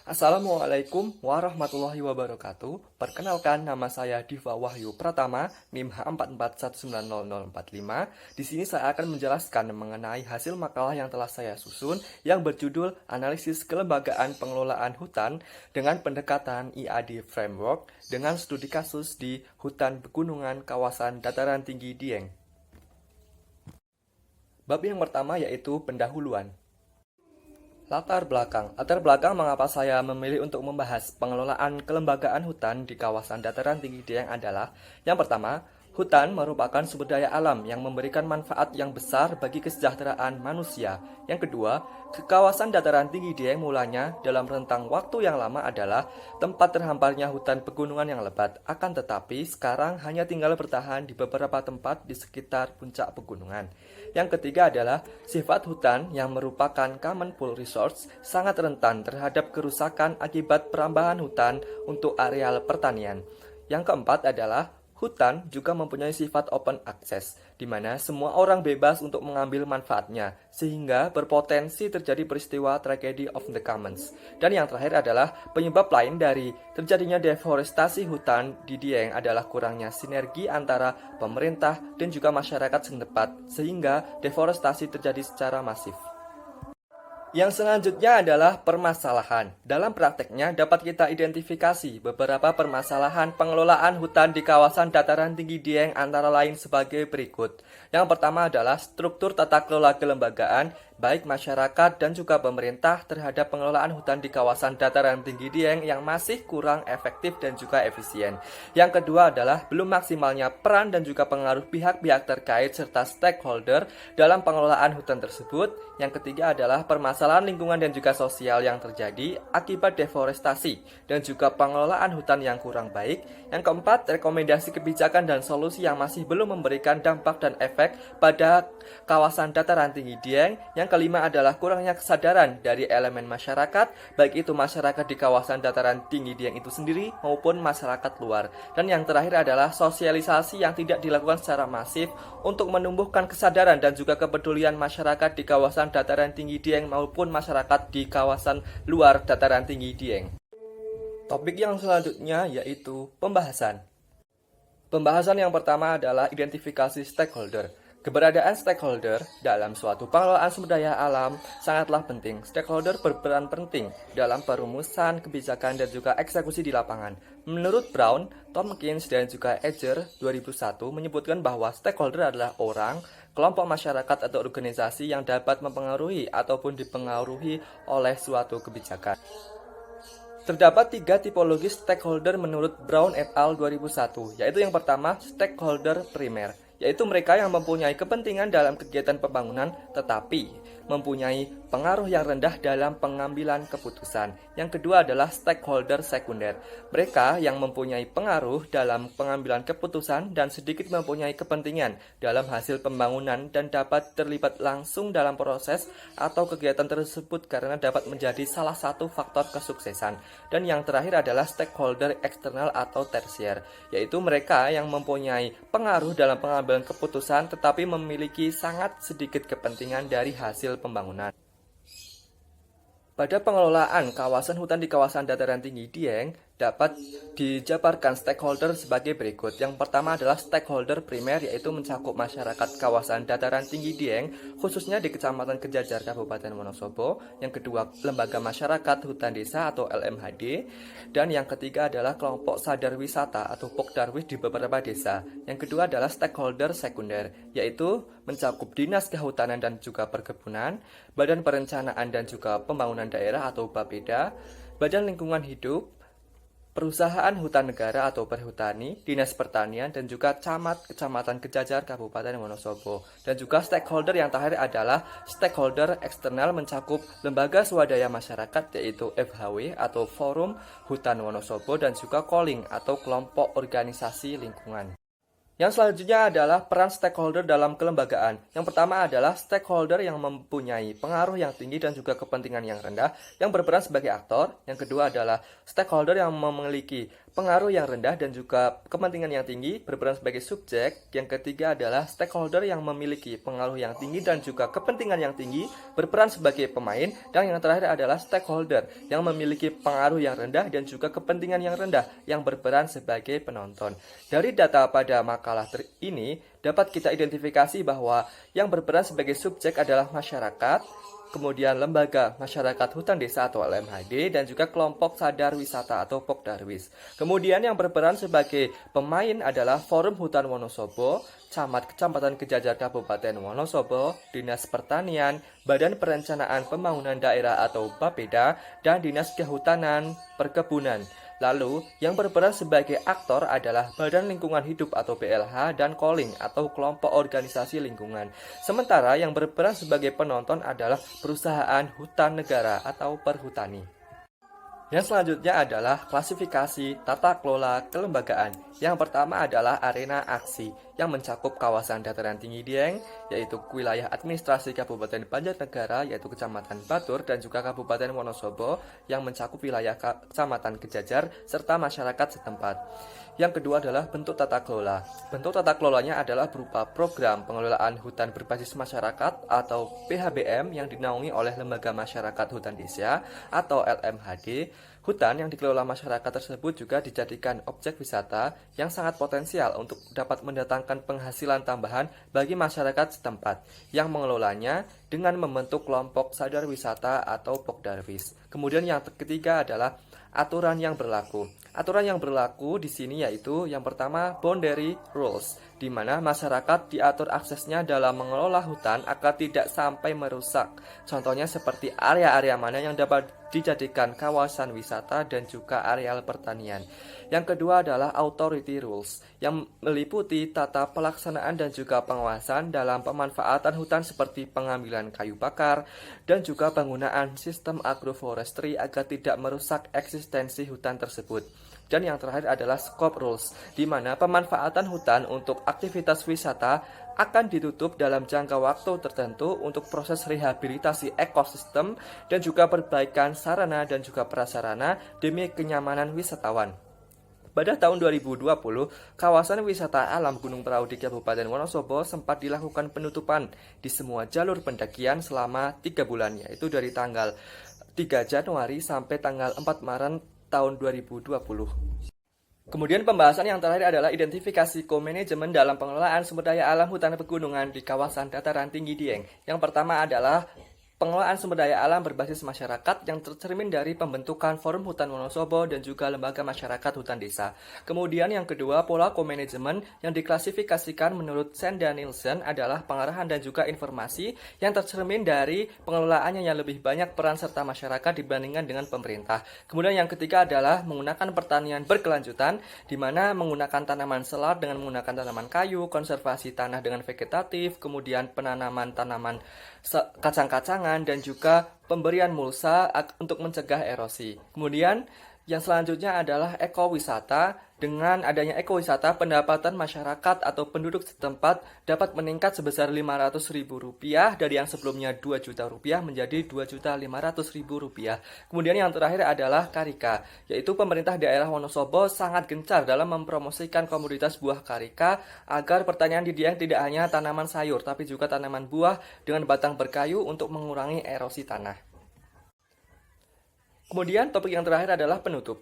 Assalamualaikum warahmatullahi wabarakatuh. Perkenalkan, nama saya Diva Wahyu Pratama, NIM H44190045. Di sini saya akan menjelaskan mengenai hasil makalah yang telah saya susun yang berjudul Analisis Kelembagaan Pengelolaan Hutan dengan Pendekatan IAD Framework dengan studi kasus di hutan pegunungan kawasan dataran tinggi Dieng. Bab yang pertama yaitu pendahuluan. Latar belakang mengapa saya memilih untuk membahas pengelolaan kelembagaan hutan di kawasan dataran tinggi Dieng adalah, yang pertama, hutan merupakan sumber daya alam yang memberikan manfaat yang besar bagi kesejahteraan manusia. Yang kedua, kawasan dataran tinggi Dieng mulanya dalam rentang waktu yang lama adalah tempat terhamparnya hutan pegunungan yang lebat, akan tetapi sekarang hanya tinggal bertahan di beberapa tempat di sekitar puncak pegunungan. Yang ketiga adalah sifat hutan yang merupakan common pool resource sangat rentan terhadap kerusakan akibat perambahan hutan untuk areal pertanian. Yang keempat adalah hutan juga mempunyai sifat open access, di mana semua orang bebas untuk mengambil manfaatnya, sehingga berpotensi terjadi peristiwa tragedy of the commons. Dan yang terakhir adalah penyebab lain dari terjadinya deforestasi hutan di Dieng adalah kurangnya sinergi antara pemerintah dan juga masyarakat setempat, sehingga deforestasi terjadi secara masif. Yang selanjutnya adalah permasalahan. Dalam prakteknya dapat kita identifikasi beberapa permasalahan pengelolaan hutan di kawasan dataran tinggi Dieng antara lain sebagai berikut. Yang pertama adalah struktur tata kelola kelembagaan, baik masyarakat dan juga pemerintah terhadap pengelolaan hutan di kawasan dataran tinggi Dieng yang masih kurang efektif dan juga efisien. Yang kedua adalah belum maksimalnya peran dan juga pengaruh pihak-pihak terkait serta stakeholder dalam pengelolaan hutan tersebut. Yang ketiga adalah permasalahan lingkungan dan juga sosial yang terjadi akibat deforestasi dan juga pengelolaan hutan yang kurang baik. Yang keempat, rekomendasi kebijakan dan solusi yang masih belum memberikan dampak dan efek pada kawasan dataran tinggi Dieng. Yang kelima adalah kurangnya kesadaran dari elemen masyarakat, baik itu masyarakat di kawasan dataran tinggi Dieng itu sendiri maupun masyarakat luar. Dan yang terakhir adalah sosialisasi yang tidak dilakukan secara masif untuk menumbuhkan kesadaran dan juga kepedulian masyarakat di kawasan dataran tinggi Dieng maupun masyarakat di kawasan luar dataran tinggi Dieng. Topik yang selanjutnya yaitu pembahasan. Pembahasan yang pertama adalah identifikasi stakeholder. Keberadaan stakeholder dalam suatu pengelolaan sumber daya alam sangatlah penting. Stakeholder berperan penting dalam perumusan kebijakan dan juga eksekusi di lapangan. Menurut Brown, Tompkins, dan juga Edger 2001 menyebutkan bahwa stakeholder adalah orang, kelompok masyarakat atau organisasi yang dapat mempengaruhi ataupun dipengaruhi oleh suatu kebijakan. Terdapat 3 tipologi stakeholder menurut Brown et al. 2001, yaitu yang pertama, stakeholder primer, yaitu mereka yang mempunyai kepentingan dalam kegiatan pembangunan tetapi mempunyai pengaruh yang rendah dalam pengambilan keputusan. Yang kedua adalah stakeholder sekunder, mereka yang mempunyai pengaruh dalam pengambilan keputusan dan sedikit mempunyai kepentingan dalam hasil pembangunan dan dapat terlibat langsung dalam proses atau kegiatan tersebut karena dapat menjadi salah satu faktor kesuksesan. Dan yang terakhir adalah stakeholder eksternal atau tersier, yaitu mereka yang mempunyai pengaruh dalam pengambilan keputusan tetapi memiliki sangat sedikit kepentingan dari hasil pembangunan. Pada pengelolaan kawasan hutan di kawasan dataran tinggi Dieng dapat dijabarkan stakeholder sebagai berikut. Yang pertama adalah stakeholder primer, yaitu mencakup masyarakat kawasan dataran tinggi Dieng khususnya di Kecamatan Kejajar Kabupaten Wonosobo. Yang kedua, lembaga masyarakat hutan desa atau LMHD. Dan yang ketiga adalah kelompok sadar wisata atau Pokdarwis di beberapa desa. Yang kedua adalah stakeholder sekunder, yaitu mencakup Dinas Kehutanan dan juga Perkebunan, Badan Perencanaan dan juga Pembangunan Daerah atau Bapeda, Badan Lingkungan Hidup, Perusahaan Hutan Negara atau Perhutani, Dinas Pertanian, dan juga Camat Kecamatan Kejajar Kabupaten Wonosobo. Dan juga stakeholder yang terakhir adalah stakeholder eksternal, mencakup lembaga swadaya masyarakat yaitu FHW atau Forum Hutan Wonosobo dan juga Calling atau kelompok organisasi lingkungan. Yang selanjutnya adalah peran stakeholder dalam kelembagaan. Yang pertama adalah stakeholder yang mempunyai pengaruh yang tinggi dan juga kepentingan yang rendah, yang berperan sebagai aktor. Yang kedua adalah stakeholder yang memiliki pengaruh yang rendah dan juga kepentingan yang tinggi berperan sebagai subjek. Yang ketiga adalah stakeholder yang memiliki pengaruh yang tinggi dan juga kepentingan yang tinggi berperan sebagai pemain. Dan yang terakhir adalah stakeholder yang memiliki pengaruh yang rendah dan juga kepentingan yang rendah yang berperan sebagai penonton. Dari data pada makalah ini dapat kita identifikasi bahwa yang berperan sebagai subjek adalah masyarakat, kemudian lembaga masyarakat hutan desa atau LMHD, dan juga kelompok sadar wisata atau Pokdarwis. Kemudian yang berperan sebagai pemain adalah Forum Hutan Wonosobo, Camat Kecamatan Kejajar Kabupaten Wonosobo, Dinas Pertanian, Badan Perencanaan Pembangunan Daerah atau Bapeda, dan Dinas Kehutanan Perkebunan. Lalu, yang berperan sebagai aktor adalah Badan Lingkungan Hidup atau BLH dan Koling atau kelompok organisasi lingkungan. Sementara yang berperan sebagai penonton adalah perusahaan hutan negara atau perhutani. Yang selanjutnya adalah klasifikasi tata kelola kelembagaan. Yang pertama adalah arena aksi yang mencakup kawasan dataran tinggi Dieng, yaitu wilayah administrasi Kabupaten Banjarnegara, yaitu Kecamatan Batur, dan juga Kabupaten Wonosobo yang mencakup wilayah Kecamatan Kejajar serta masyarakat setempat. Yang kedua adalah bentuk tata kelola. Bentuk tata kelolanya adalah berupa program pengelolaan hutan berbasis masyarakat atau PHBM yang dinaungi oleh Lembaga Masyarakat Hutan Desa atau LMHD. Hutan yang dikelola masyarakat tersebut juga dijadikan objek wisata yang sangat potensial untuk dapat mendatangkan penghasilan tambahan bagi masyarakat setempat yang mengelolanya dengan membentuk kelompok sadar wisata atau Pokdarwis. Kemudian yang ketiga adalah aturan yang berlaku. Aturan yang berlaku di sini yaitu yang pertama boundary rules, di mana masyarakat diatur aksesnya dalam mengelola hutan agar tidak sampai merusak. Contohnya seperti area-area mana yang dapat dijadikan kawasan wisata dan juga areal pertanian. Yang kedua adalah authority rules, yang meliputi tata pelaksanaan dan juga pengawasan dalam pemanfaatan hutan seperti pengambilan kayu bakar dan juga penggunaan sistem agroforestry agar tidak merusak eksistensi hutan tersebut. Dan yang terakhir adalah scope rules, di mana pemanfaatan hutan untuk aktivitas wisata akan ditutup dalam jangka waktu tertentu untuk proses rehabilitasi ekosistem dan juga perbaikan sarana dan juga prasarana demi kenyamanan wisatawan. Pada tahun 2020, kawasan wisata alam Gunung Prau di Kabupaten Wonosobo sempat dilakukan penutupan di semua jalur pendakian selama 3 bulan, yaitu dari tanggal 3 Januari sampai tanggal 4 Maret tahun 2020. Kemudian pembahasan yang terakhir adalah identifikasi komanajemen dalam pengelolaan sumber daya alam hutan pegunungan di kawasan dataran tinggi Dieng. Yang pertama adalah pengelolaan sumber daya alam berbasis masyarakat yang tercermin dari pembentukan Forum Hutan Wonosobo dan juga Lembaga Masyarakat Hutan Desa. Kemudian yang kedua, pola komanajemen yang diklasifikasikan menurut Senda Nielsen adalah pengarahan dan juga informasi yang tercermin dari pengelolaannya yang lebih banyak peran serta masyarakat dibandingkan dengan pemerintah. Kemudian yang ketiga adalah menggunakan pertanian berkelanjutan, di mana menggunakan tanaman selat dengan menggunakan tanaman kayu, konservasi tanah dengan vegetatif, kemudian penanaman tanaman kacang-kacangan, dan juga pemberian mulsa untuk mencegah erosi. Kemudian yang selanjutnya adalah ekowisata. Dengan adanya ekowisata, pendapatan masyarakat atau penduduk setempat dapat meningkat sebesar Rp500.000 dari yang sebelumnya Rp2 juta menjadi Rp2.500.000. Kemudian yang terakhir adalah karika, yaitu pemerintah daerah Wonosobo sangat gencar dalam mempromosikan komoditas buah karika agar pertanian di Dieng tidak hanya tanaman sayur, tapi juga tanaman buah dengan batang berkayu untuk mengurangi erosi tanah. Kemudian topik yang terakhir adalah penutup.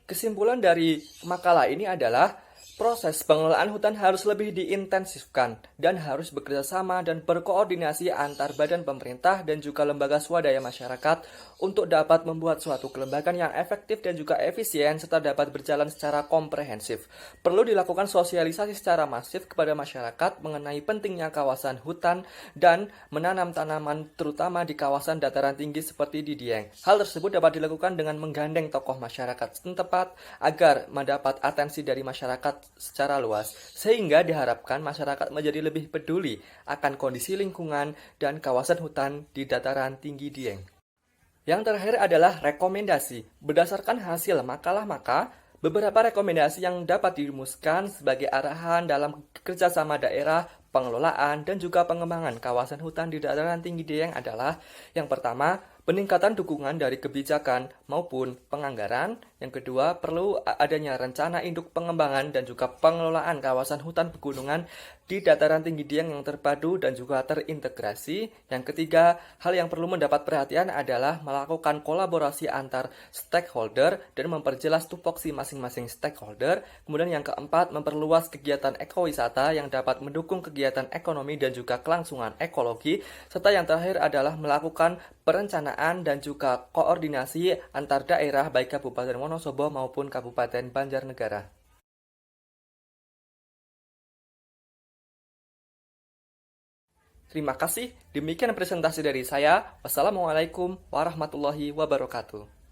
Kesimpulan dari makalah ini adalah proses pengelolaan hutan harus lebih diintensifkan dan harus bekerja sama dan berkoordinasi antar badan pemerintah dan juga lembaga swadaya masyarakat untuk dapat membuat suatu kelembagaan yang efektif dan juga efisien serta dapat berjalan secara komprehensif. Perlu dilakukan sosialisasi secara masif kepada masyarakat mengenai pentingnya kawasan hutan dan menanam tanaman terutama di kawasan dataran tinggi seperti di Dieng. Hal tersebut dapat dilakukan dengan menggandeng tokoh masyarakat setempat agar mendapat atensi dari masyarakat secara luas, sehingga diharapkan masyarakat menjadi lebih peduli akan kondisi lingkungan dan kawasan hutan di dataran tinggi Dieng. Yang terakhir adalah rekomendasi. Berdasarkan hasil makalah beberapa rekomendasi yang dapat dirumuskan sebagai arahan dalam kerjasama daerah, pengelolaan, dan juga pengembangan kawasan hutan di dataran tinggi Dieng adalah yang pertama, Peningkatan dukungan dari kebijakan maupun penganggaran. Yang kedua, perlu adanya rencana induk pengembangan dan juga pengelolaan kawasan hutan pegunungan di dataran tinggi Dieng yang terpadu dan juga terintegrasi. Yang ketiga, hal yang perlu mendapat perhatian adalah melakukan kolaborasi antar stakeholder dan memperjelas tupoksi masing-masing stakeholder. Kemudian yang keempat, memperluas kegiatan ekowisata yang dapat mendukung kegiatan ekonomi dan juga kelangsungan ekologi. Serta yang terakhir adalah melakukan perencanaan dan juga koordinasi antar daerah baik Kabupaten Wonosobo maupun Kabupaten Banjarnegara. Terima kasih, demikian presentasi dari saya. Wassalamualaikum warahmatullahi wabarakatuh.